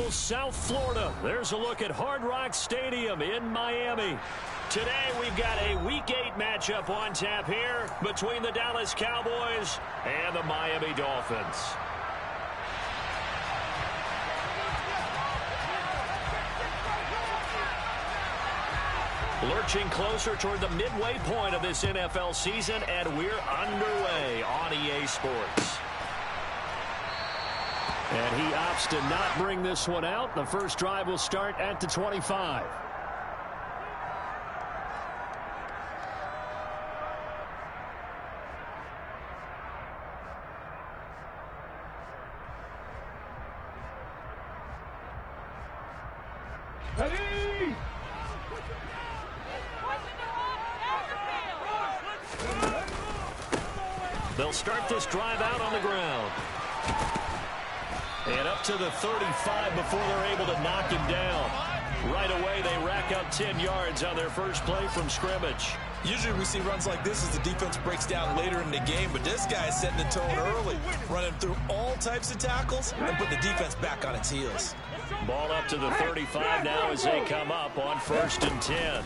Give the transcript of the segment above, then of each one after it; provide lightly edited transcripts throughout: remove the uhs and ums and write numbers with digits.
beautiful South Florida. There's a look at Hard Rock Stadium in Miami. Today we've got a Week 8 matchup on tap here between the Dallas Cowboys and the Miami Dolphins. Lurching closer toward the midway point of this NFL season, and we're underway on EA Sports. And he opts to not bring this one out. The first drive will start at the 25. Ready? They'll start this drive out on the ground. And up to the 35 before they're able to knock him down. Right away, they rack up 10 yards on their first play from scrimmage. Usually we see runs like this as the defense breaks down later in the game, but this guy is setting the tone early, running through all types of tackles and put the defense back on its heels. Ball up to the 35 now as they come up on 1st and 10.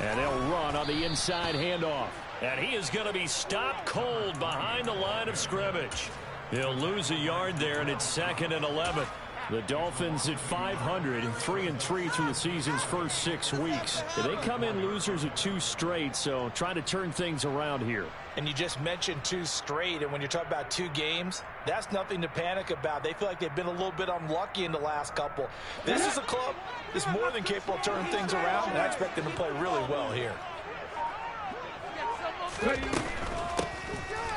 And they'll run on the inside handoff. And he is going to be stopped cold behind the line of scrimmage. He'll lose a yard there, and it's 2nd and 11. The Dolphins at 500, 3-3 through the season's first 6 weeks. They come in losers of 2 straight, so trying to turn things around here. And you just mentioned 2 straight, and when you're talking about 2 games, that's nothing to panic about. They feel like they've been a little bit unlucky in the last couple. This is a club that's more than capable of turning things around, and I expect them to play really well here.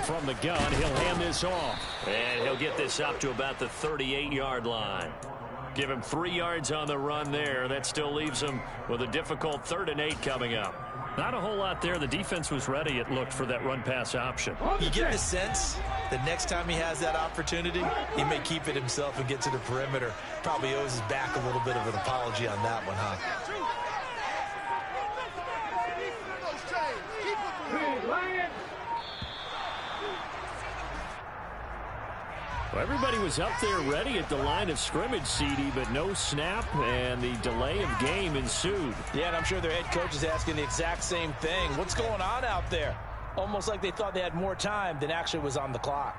From the gun, he'll hand this off. And he'll get this up to about the 38-yard line. Give him 3 yards on the run there. That still leaves him with a difficult 3rd and 8 coming up. Not a whole lot there. The defense was ready, it looked, for that run-pass option. You get the sense that next time he has that opportunity, he may keep it himself and get to the perimeter. Probably owes his back a little bit of an apology on that one, huh? Well, everybody was up there ready at the line of scrimmage, CD, but no snap, and the delay of game ensued. Yeah, and I'm sure their head coach is asking the exact same thing. What's going on out there? Almost like they thought they had more time than actually was on the clock.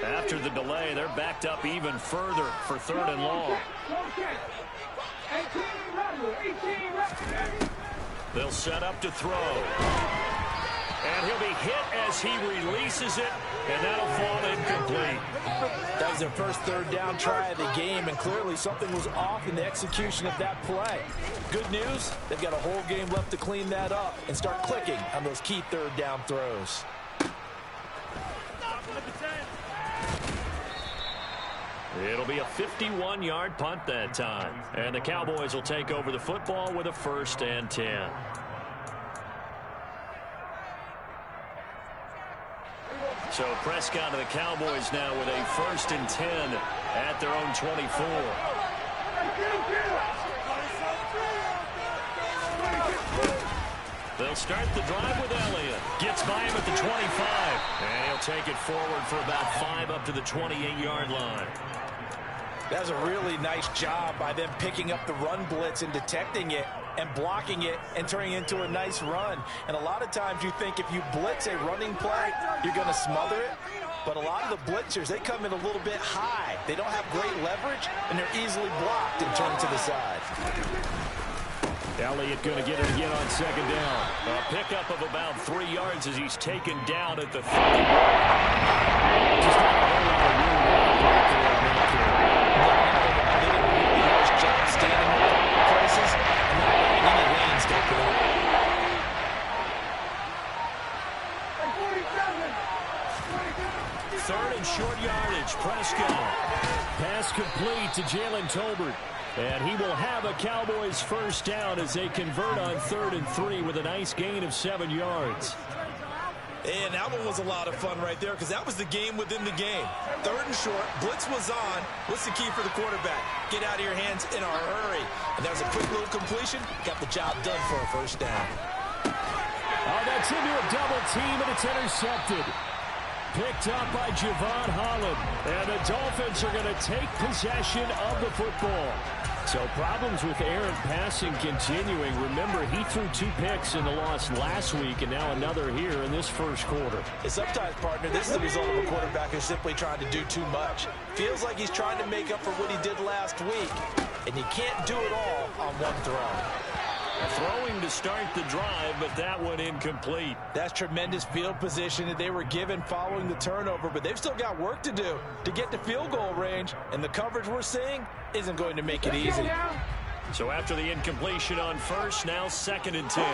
After the delay, they're backed up even further for 3rd and long. They'll set up to throw. And he'll be hit as he releases it, and that'll fall incomplete. That was their first 3rd down try of the game, and clearly something was off in the execution of that play. Good news, they've got a whole game left to clean that up and start clicking on those key 3rd down throws. It'll be a 51-yard punt that time. And the Cowboys will take over the football with a 1st and 10. So Prescott and the Cowboys now with a 1st and 10 at their own 24. They'll start the drive with Elliott. Gets by him at the 25. And he'll take it forward for about 5 up to the 28-yard line. That was a really nice job by them picking up the run blitz and detecting it and blocking it and turning it into a nice run. And a lot of times you think if you blitz a running play, you're going to smother it. But a lot of the blitzers, they come in a little bit high. They don't have great leverage, and they're easily blocked and turned to the side. Elliott going to get it again on 2nd down. A pickup of about 3 yards as he's taken down at the 30. Just not a whole lot of room right there on that carry. Standing in places and not letting any lanes open up. Third and short yardage. Prescott. Pass complete to Jalen Tolbert. And he will have a Cowboys 1st down as they convert on 3rd and 3 with a nice gain of 7 yards. And that one was a lot of fun right there because that was the game within the game. 3rd and short, blitz was on. What's the key for the quarterback? Get out of your hands in a hurry. And that was a quick little completion. Got the job done for a 1st down. Oh, that's into a double team, and it's intercepted. Picked up by Javon Holland. And the Dolphins are going to take possession of the football. So problems with errant passing continuing. Remember, he threw 2 picks in the loss last week, and now another here in this first quarter. And sometimes, partner, this is the result of a quarterback who's simply trying to do too much. Feels like he's trying to make up for what he did last week, and you can't do it all on one throw. Throwing to start the drive, but that one incomplete. That's tremendous field position that they were given following the turnover, but they've still got work to do to get to field goal range, and the coverage we're seeing isn't going to make it easy. So after the incompletion on first, now 2nd and 10.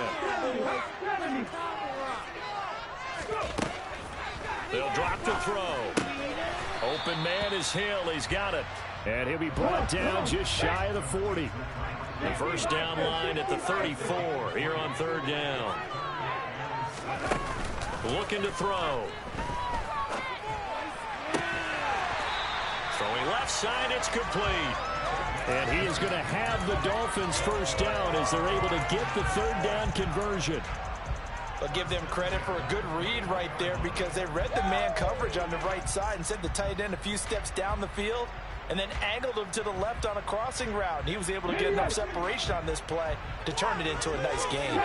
They'll drop the throw. Open man is Hill. He's got it. And he'll be brought down just shy of the 40. The first down line at the 34 here on 3rd down. Looking to throw. Throwing left side, it's complete. And he is going to have the Dolphins first down as they're able to get the 3rd down conversion. I'll give them credit for a good read right there because they read the man coverage on the right side and sent the tight end a few steps down the field and then angled him to the left on a crossing route. And he was able to get enough separation on this play to turn it into a nice gain.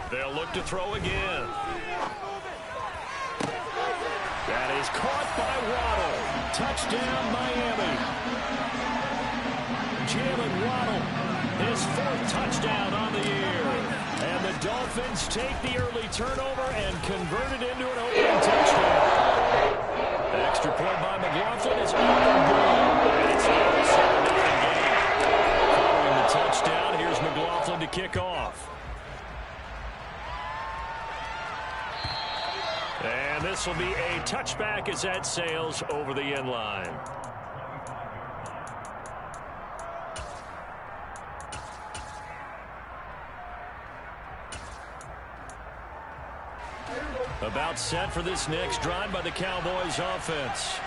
They'll look to throw again. That is caught by Waddle. Touchdown, Miami. Jalen Waddle, his 4th touchdown on the year. And the Dolphins take the early turnover and convert it into an opening touchdown. The extra point by McLaughlin is up and good. And it's now a 7-0 game. Following the touchdown, here's McLaughlin to kick off. And this will be a touchback as that sails over the end line. About set for this next drive by the Cowboys offense.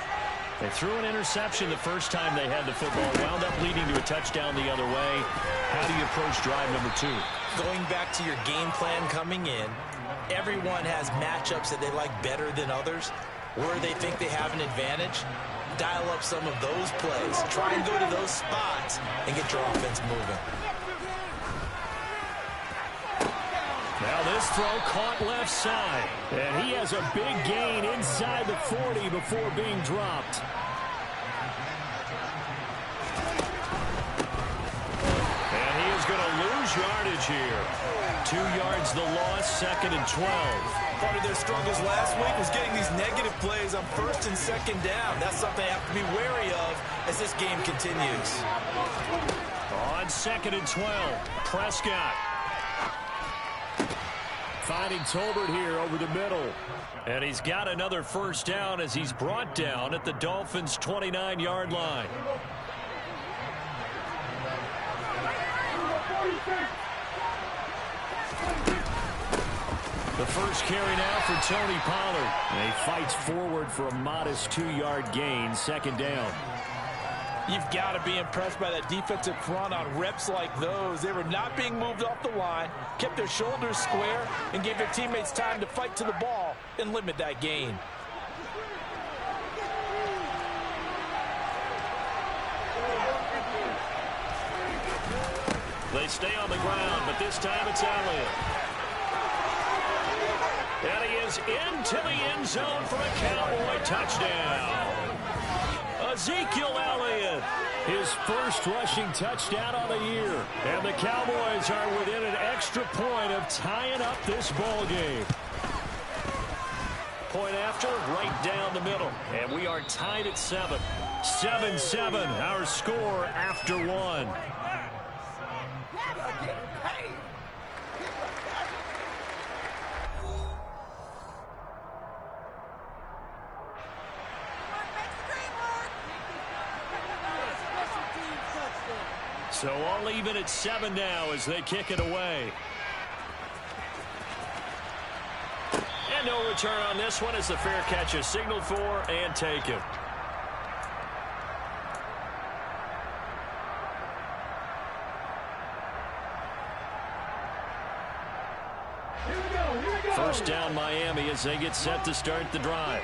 They threw an interception the first time they had the football, wound up leading to a touchdown the other way. How do you approach drive number 2? Going back to your game plan coming in, everyone has matchups that they like better than others. Where they think they have an advantage, dial up some of those plays. Try and go to those spots and get your offense moving. Now this throw caught left side. And he has a big gain inside the 40 before being dropped. And he is going to lose yardage here. 2 yards the loss, 2nd and 12. Part of their struggles last week was getting these negative plays on 1st and 2nd down. That's something they have to be wary of as this game continues. On 2nd and 12, Prescott. Finding Tolbert here over the middle. And he's got another first down as he's brought down at the Dolphins' 29-yard line. The first carry now for Tony Pollard. And he fights forward for a modest 2-yard gain, 2nd down. You've got to be impressed by that defensive front on reps like those. They were not being moved off the line, kept their shoulders square, and gave their teammates time to fight to the ball and limit that gain. They stay on the ground, but this time it's Elliott. And he is into the end zone for a Cowboy touchdown. Ezekiel Elliott, his first rushing touchdown on the year. And the Cowboys are within an extra point of tying up this ball game. Point after, right down the middle. And we are tied at 7. 7-7, our score after 1. So all even at 7 now as they kick it away. And no return on this one as the fair catch is signaled for and taken. first down Miami as they get set to start the drive.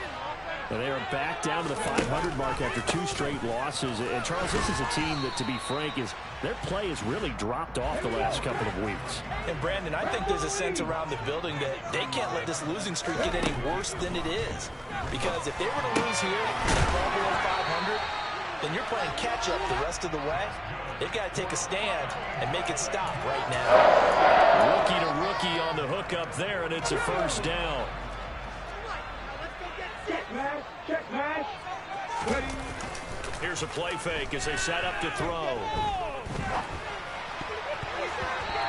And they are back down to the 500 mark after 2 straight losses. And, Charles, this is a team that, to be frank, their play has really dropped off the last couple of weeks. And, Brandon, I think there's a sense around the building that they can't let this losing streak get any worse than it is. Because if they were to lose here and fall below 500, then you're playing catch-up the rest of the way. They've got to take a stand and make it stop right now. Rookie to rookie on the hook up there, and it's a first down. Here's a play fake as they set up to throw.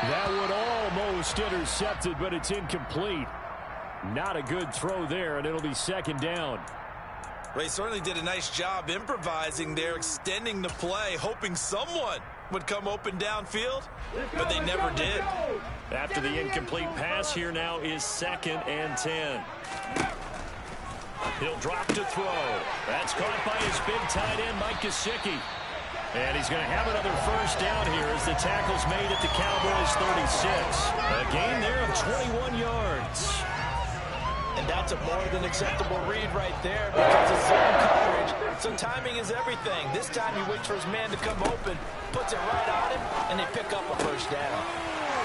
That would almost intercepted, but it's incomplete. Not a good throw there, and it'll be second down. Well, he certainly did a nice job improvising there, extending the play, hoping someone would come open downfield, but they never did. After the incomplete pass, here now is 2nd and 10. He'll drop to throw. That's caught by his big tight end, Mike Gesicki. And he's going to have another first down here as the tackle's made at the Cowboys' 36. A gain there of 21 yards. And that's a more than acceptable read right there because it's zone coverage. So timing is everything. This time he waits for his man to come open, puts it right on him, and they pick up a first down.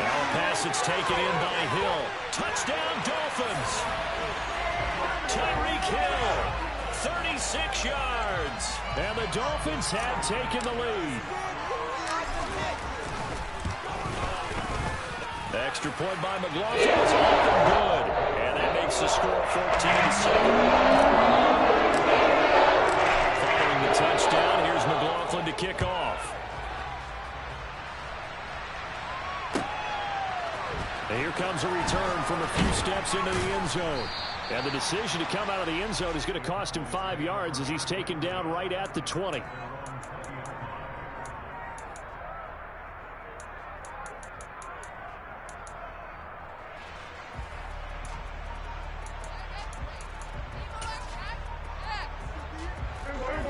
Now a pass that's taken in by Hill. Touchdown, Dolphins. Tyreek Hill, 36 yards. And the Dolphins have taken the lead. The extra point by McLaughlin is off and good. And that makes the score 14-7. Following the touchdown, here's McLaughlin to kick off. And here comes a return from a few steps into the end zone. And the decision to come out of the end zone is going to cost him 5 yards as he's taken down right at the 20.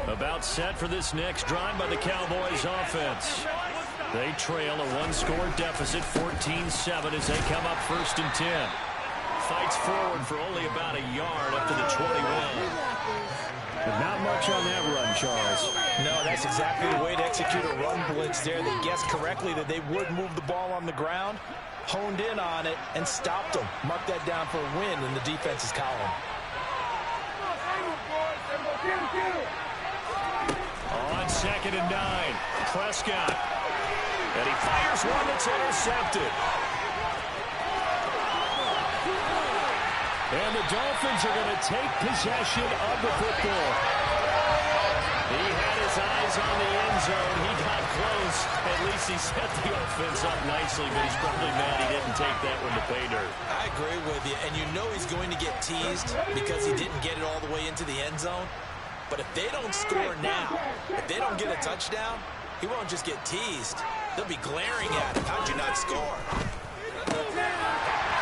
About set for this next drive by the Cowboys offense. They trail a 1-score deficit, 14-7 as they come up 1st and 10. Fights forward for only about a yard up to the 21. But not much on that run, Charles. No, that's exactly the way to execute a run blitz there. They guessed correctly that they would move the ball on the ground, honed in on it, and stopped them. Mark that down for a win in the defense's column. On 2nd and 9, Prescott. And he fires one that's intercepted. And the Dolphins are going to take possession of the football. He had his eyes on the end zone. He got close. At least he set the offense up nicely, but he's probably mad he didn't take that one to pay dirt. I agree with you, and you know he's going to get teased because he didn't get it all the way into the end zone. But if they don't score now, if they don't get a touchdown, he won't just get teased. They'll be glaring at him. How'd you not score?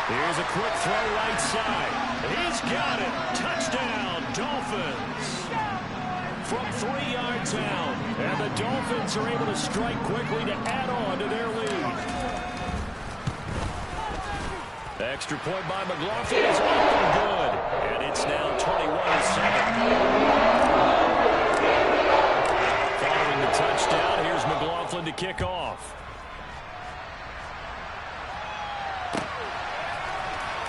Here's a quick throw right side. He's got it. Touchdown, Dolphins. From 3 yards out. And the Dolphins are able to strike quickly to add on to their lead. The extra point by McLaughlin is off and good. And it's now 21-7. Following the touchdown, here's McLaughlin to kick off.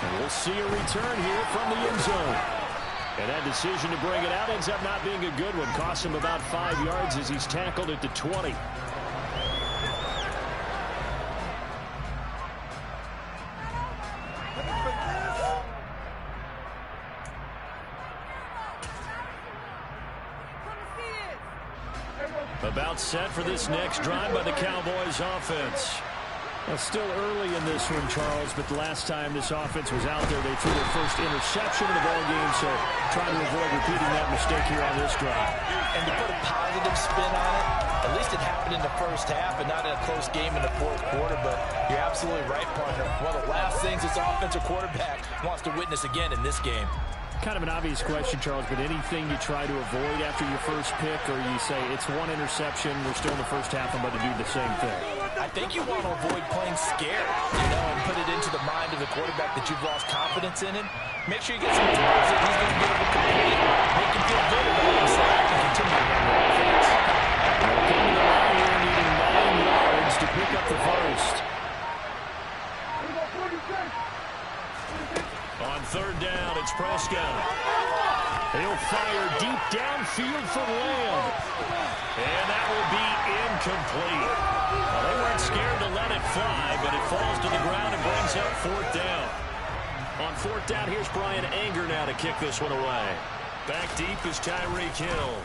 And we'll see a return here from the end zone. And that decision to bring it out ends up not being a good one. Costs him about 5 yards as he's tackled at the 20. About set for this next drive by the Cowboys offense. Well, still early in this one, Charles, but the last time this offense was out there, they threw their first interception of the ball game, so trying to avoid repeating that mistake here on this drive. And to put a positive spin on it, at least it happened in the first half and not in a close game in the fourth quarter, but you're absolutely right, partner. One of the last things this offensive quarterback wants to witness again in this game. Kind of an obvious question, Charles, but anything you try to avoid after your first pick, or you say it's one interception, we're still in the first half, I'm about to do the same thing? I think you want to avoid playing scared, and put it into the mind of the quarterback that you've lost confidence in him. Make sure you get some throws that he's going to be able to complete. Make him feel good about himself and continue to run the offense. Coming to the line here, needing 9 yards to pick up the first. On third down, it's Prescott. He'll fire deep downfield for Lamb. And that will be incomplete. Well, they weren't scared to let it fly, but it falls to the ground and brings up fourth down. On fourth down, here's Brian Anger now to kick this one away. Back deep is Tyreek Hill.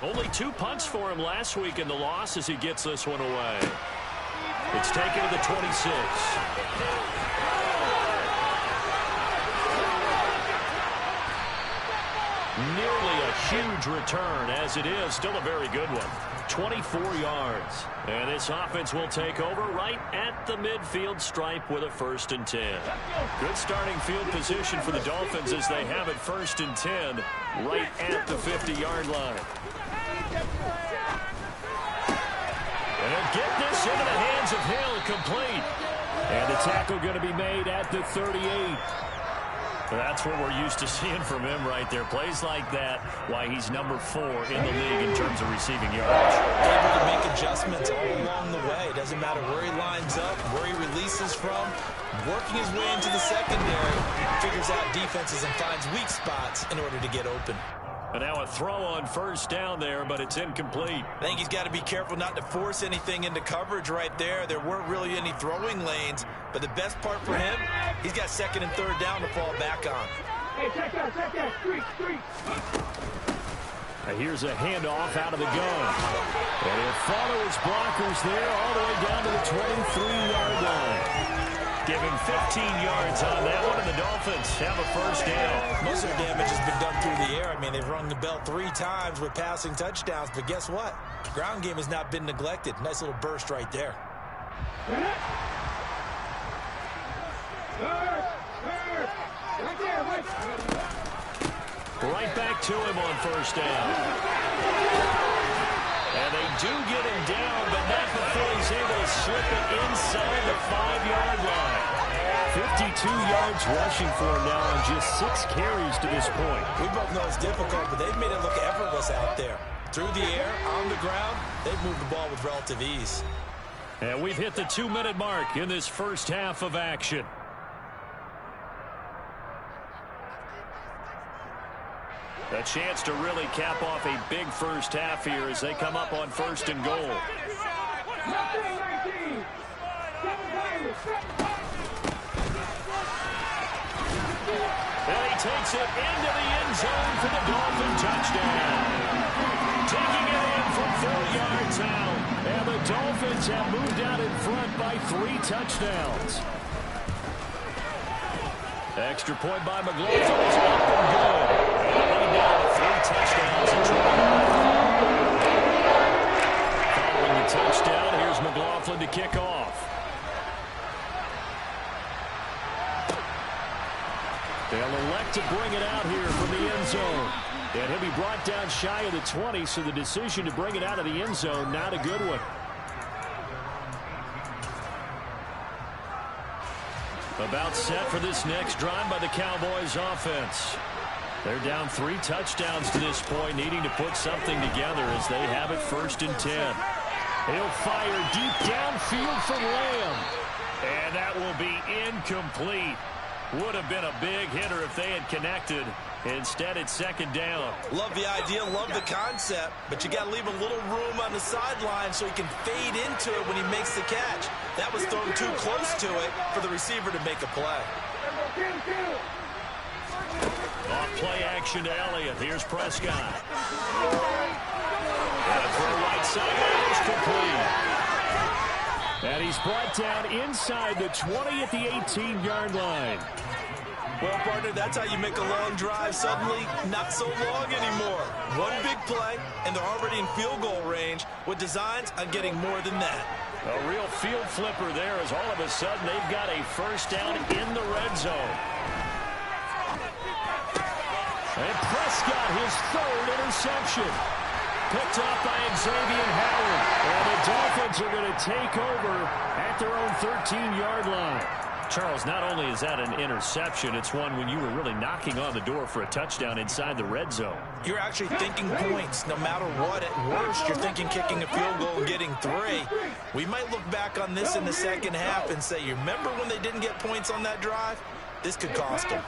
Only 2 punts for him last week in the loss as he gets this one away. It's taken to the 26. Nearly a huge return, as it is still a very good one. 24 yards. And this offense will take over right at the midfield stripe with a 1st and 10. Good starting field position for the Dolphins as they have it 1st and 10 right at the 50-yard line. And they'll get this into the hands of Hill, complete. And the tackle going to be made at the 38. That's what we're used to seeing from him right there. Plays like that, why he's number 4 in the league in terms of receiving yards. Able to make adjustments all along the way. Doesn't matter where he lines up, where he releases from. Working his way into the secondary, figures out defenses and finds weak spots in order to get open. And now a throw on 1st down there, but it's incomplete. I think he's got to be careful not to force anything into coverage right there. There weren't really any throwing lanes, but the best part for him, he's got 2nd and 3rd down to fall back on. Hey, check that, street. Here's a handoff out of the gun. And he'll follow his blockers there all the way down to the 23-yard line. Give him 15 yards on that one, and the Dolphins have a 1st down. Most of their damage has been done through the air. I mean, they've rung the bell 3 times with passing touchdowns, but guess what? The ground game has not been neglected. Nice little burst right there. Right back to him on 1st down. And they do get him down, but not before he's able to slip it inside the 5-yard line. 52 yards rushing for him now on just 6 carries to this point. We both know it's difficult, but they've made it look effortless out there. Through the air, on the ground, they've moved the ball with relative ease. And we've hit the 2-minute mark in this first half of action. A chance to really cap off a big first half here as they come up on 1st and goal. And he takes it into the end zone for the Dolphin touchdown. Taking it in from 4 yards out. And the Dolphins have moved out in front by 3 touchdowns. Extra point by McLaughlin is up and good. Leading down to 3 touchdowns in Following the touchdown, here's McLaughlin to kick off. They'll elect to bring it out here from the end zone. And he'll be brought down shy of the 20, so the decision to bring it out of the end zone, not a good one. About set for this next drive by the Cowboys offense. They're down 3 touchdowns to this point, needing to put something together as they have it 1st and 10. He'll fire deep downfield for Lamb. And that will be incomplete. Would have been a big hitter if they had connected. Instead, it's 2nd down. Love the idea, love the concept, but you got to leave a little room on the sideline so he can fade into it when he makes the catch. That was thrown too close to it for the receiver to make a play. Off play action to Elliott. Here's Prescott. And a throw right side is complete. And he's brought down inside the 20 at the 18-yard line. Well, partner, that's how you make a long drive suddenly not so long anymore. One big play, and they're already in field goal range with designs on getting more than that. A real field flipper there as all of a sudden they've got a 1st down in the red zone. And Prescott, his 3rd interception. picked off by Xavier Howard. And the Dolphins are going to take over at their own 13-yard line. Charles, not only is that an interception, it's one when you were really knocking on the door for a touchdown inside the red zone. You're actually thinking points. No matter what, at worst, you're thinking kicking a field goal and getting 3. We might look back on this in the second half and say, you remember when they didn't get points on that drive? This could cost them.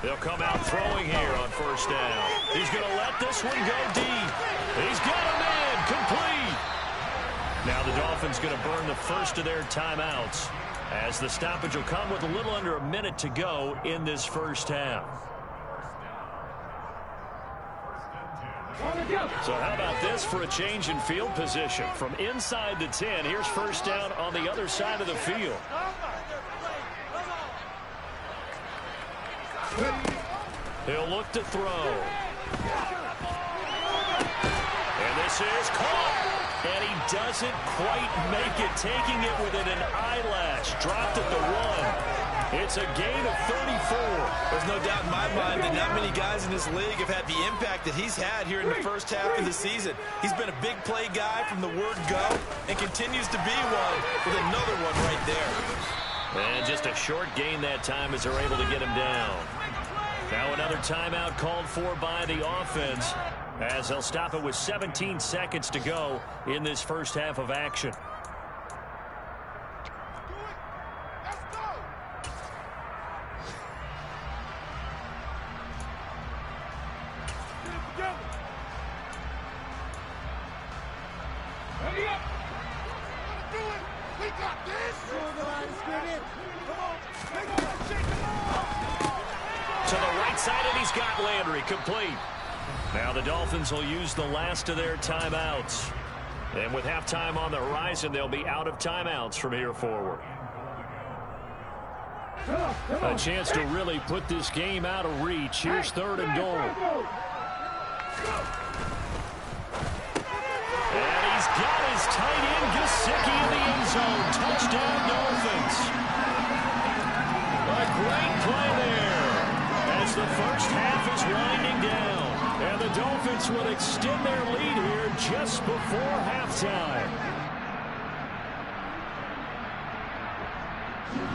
They'll come out throwing here on first down. He's going to let this one go deep. He's got a man complete. Now the Dolphins going to burn the first of their timeouts as the stoppage will come with a little under a minute to go in this first half. So how about this for a change in field position? From inside the 10, here's first down on the other side of the field. He'll look to throw. And this is caught. And he doesn't quite make it, taking it within an eyelash. Dropped at the 1. It's a gain of 34. There's no doubt in my mind that not many guys in this league have had the impact that he's had here in the first half of the season. He's been a big play guy from the word go and continues to be one with another one right there. And just a short gain that time as they're able to get him down. Now another timeout called for by the offense as they'll stop it with 17 seconds to go in this first half of action. To the right side, and he's got Landry complete. Now the Dolphins will use the last of their timeouts. And with halftime on the horizon, they'll be out of timeouts from here forward. A chance to really put this game out of reach. Here's 3rd and goal. And he's got his tight end, Gesicki, in the end zone. Touchdown, Dolphins. A great play there as the first half is winding down. And the Dolphins will extend their lead here just before halftime.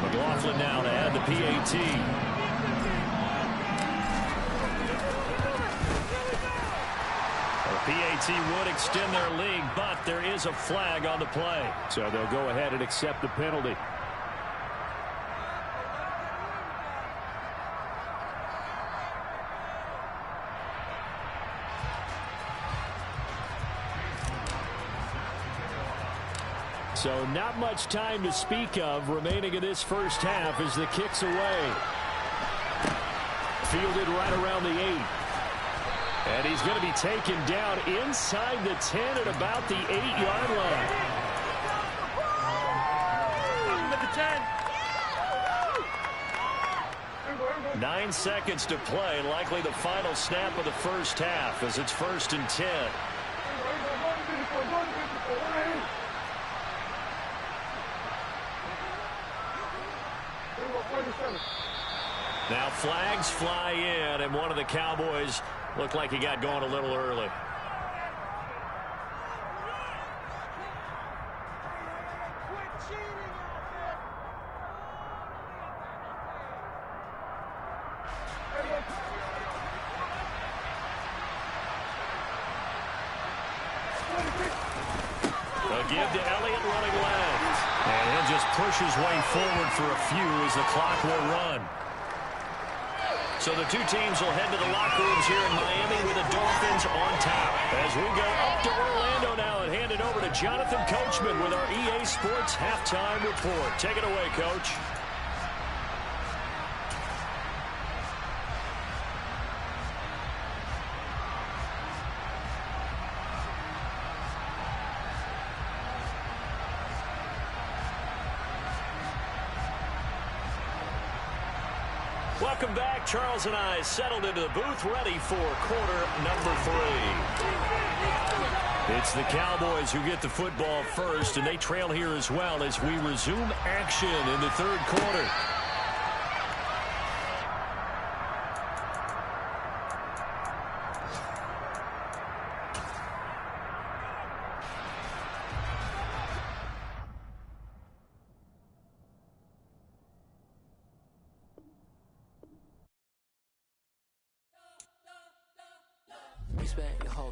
McLaughlin now to add the PAT. The PAT would extend their lead, but there is a flag on the play. So they'll go ahead and accept the penalty. So not much time to speak of remaining in this first half as the kick's away. Fielded right around the 8. And he's going to be taken down inside the 10 at about the 8-yard line. 9 seconds to play, likely the final snap of the first half as it's 1st and 10. Now flags fly in, and one of the Cowboys looked like he got going a little early. A give to Elliott running left. And he'll just push his way forward for a few as the clock will run. So the two teams will head to the locker rooms here in Miami with the Dolphins on top. As we go up to Orlando now and hand it over to Jonathan Coachman with our EA Sports Halftime Report. Take it away, Coach. Welcome back. Charles and I settled into the booth, ready for quarter number 3. It's the Cowboys who get the football first, and they trail here as well as we resume action in the 3rd quarter. spent your whole life.